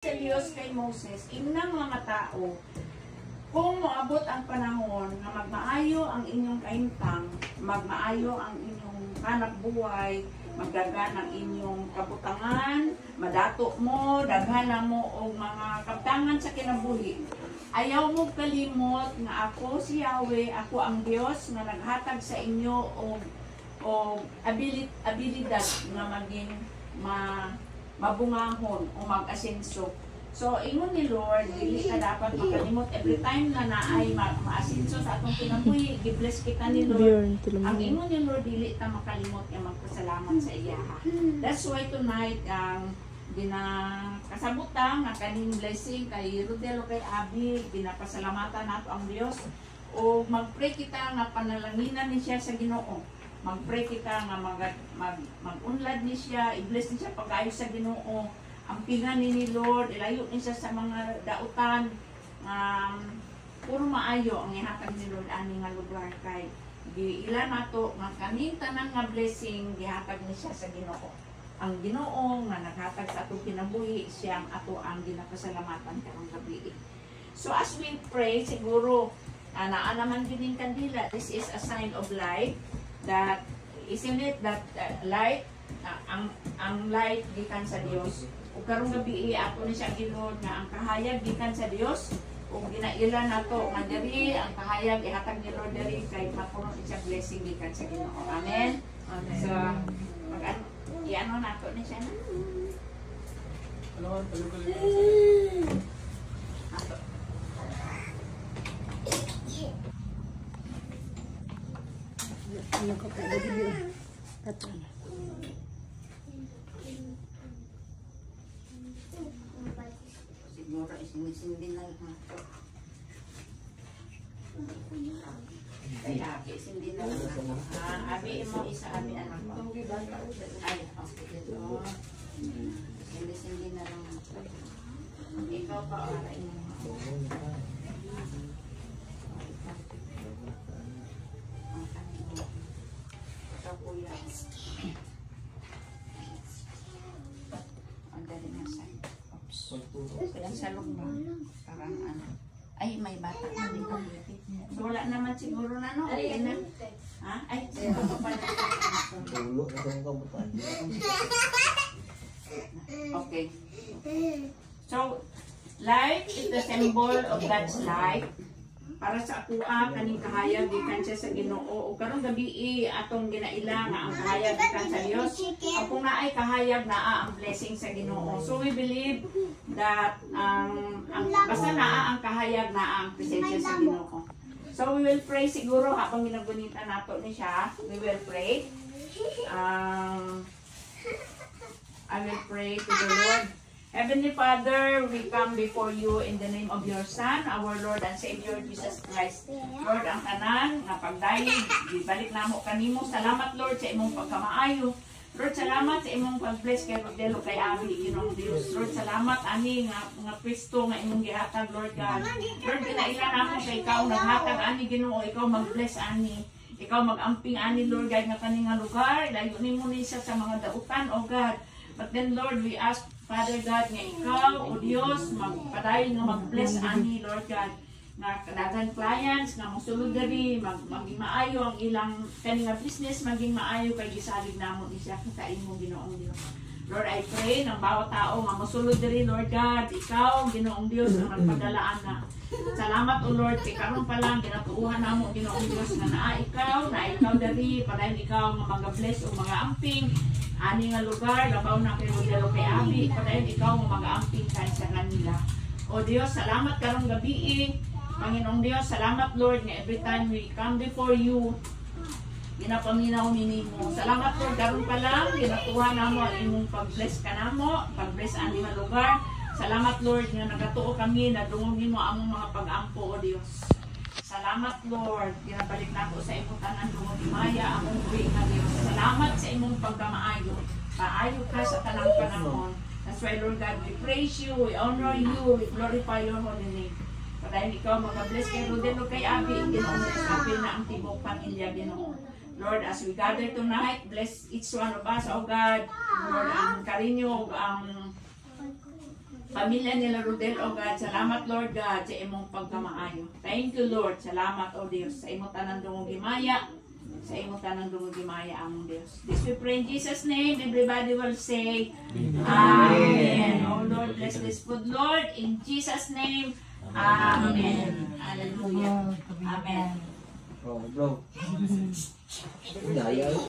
Sa Diyos kay Moses, inang mga tao, kung moabot ang panahon na magmaayo ang inyong kaintang, magmaayo ang inyong hanap buhay, magdagan ang inyong kabutangan, madato mo, daghana mo o mga kabtangan sa kinabuhi. Ayaw mo kalimot nga ako si Yahweh, ako ang Diyos nga naghatag sa inyo o abilidad nga maging mabungahon o mag-asenso. So, ingon ni Lord, dili ka dapat makalimot every time na naay ma-asenso sa atong kinabuhi, gi-bless kita ni Lord. Ang ingon ni Lord, dili ta makalimot nga magpasalamat sa iya. That's why tonight, ginakasabutan nga kaning blessing kay Rodel o kay Abby, ginapasalamatan nato ang Dios o mag-pray kita nga panalanginan ni siya sa Ginoo. Mag-pray kita nga mag-unlad ni siya, i-bless ni siya pag-ayos sa Ginoo. Ang pingan ni Lord, ilayo ni siya sa mga dautan. Puro maayo ang ihatag ni Lord ani nga lugar kay ilan nato nga kaning tanan nga blessing gihatag ni siya sa Ginoo. Ang Ginoo nga naghatag sa atong kinabuhi, siya ang ato ang ginapasalamatan karong gabi. So as we pray, siguro naa naman gining kandila. This is a sign of light. That isn't it that light ang light gikan sa Dios ug karong gabi ato ni siya gilod nga ang kahayag gikan sa Dios ug ginailan nato nga diri ang kahayag ihatag ni Lord diri kay mapuno siya blessing gikan sa Ginoo. Amen. Amen. So ano nato ni siya na ano ko pa dito patron siguro isindi na lang ay abi isindi na lang abi mo isa abi anak ko ay okay ito isindi na lang ikaw pa ara mo kuya. Ang dali na sa. Kaya sa loob na. Parang ano. Ay, may bata na dito. So, wala naman siguro na, no? Okay na. Ha? Ay, siguro pa na. Okay. So, light is the symbol of God's light. Para sa akuha kaning kahayag gikan siya sa Ginoo o karong gabi atong ginaila nga ang kahayag gikan sa Dios akong naay kahayag naa ang blessing sa Ginoo. So we believe that basta naa ang kahayag naa ang presensya sa Ginoo. So we will pray siguro habang ginagunita nato ni siya. We will pray. I will pray to the Lord. Heavenly Father, we come before you in the name of your Son, our Lord and Savior, Jesus Christ. Lord, ang tanan, nga pagdayeg, ibalik namo kanimo. Salamat, Lord, sa imong pagkamaayo. Lord, salamat sa imong pag-bless kay Rodel o kay Abby, Ginong Dios. Lord, salamat, ani, nga Kristo, nga imong gihatag, Lord God. Lord, kinailan namo sa ikaw, naghatag, ani, Ginoo, ikaw mag-bless, ani. Ikaw mag-amping, ani, Lord God, nga kaning lugar. Layunin mo niya sa mga dautan, O God. But then, Lord, we ask, Father God, nga ikaw, O Diyos, magpadayon nga mag-bless ani, Lord God, nga kadagan clients, nga musulod diri, maging maayo ang ilang kaning business, maging maayo kay gisalig namo ni siya kita imong Ginoong Dios. Lord, I pray ng bawat tao nga musulod diri, Lord God, ikaw, Ginoong Dios, ang nagpadalaan na. Salamat, O Lord, kay karon pa lang ginatuuhan namo Ginoong Dios nga na ikaw diri, padayon ikaw nga mag-bless o mga amping ani nga lugar, labaw na kay Rodel o kay Abby, padayon ikaw nga mag-aamping kahit sa kanila. O Dios, salamat karong gabi, Panginoong Dios, salamat Lord, nga every time we come before you, ginapaminaw ninimo. Salamat Lord, karon pa lang, ginatuhan namo ang imong pag-bless ka namo, pag-bless ani nga lugar. Salamat Lord, nga nagatuo kami, nadungog nimo among mga pag-ampo, O Dios. Salamat Lord, ginabalik na ko sa imong tanan dungog himaya among buhi nga Dios. Salamat sa imong pagkamaayo. Paayo ka sa tanang panahon. That's why Lord God, we praise you, we honor you, we glorify your holy name. Padayon ikaw mag-bless kay Rodel o kay Abby, Ginoo, sabi na ang tibok pamilya, Ginoo. Lord, as we gather tonight, bless each one of us, O God. Lord, ang karinyo, ang pamilya nila Rodel, O God. Salamat, Lord God, sa imong pagkamaayo. Thank you, Lord. Salamat, O Diyos, sa imong tanang dungog himaya. Sa imong tanang dungog himaya, among Diyos. This we pray in Jesus' name. Everybody will say, Amen. Oh Lord, bless this food, Lord. In Jesus' name, Amen. Hallelujah. Amen. Bro. Daya.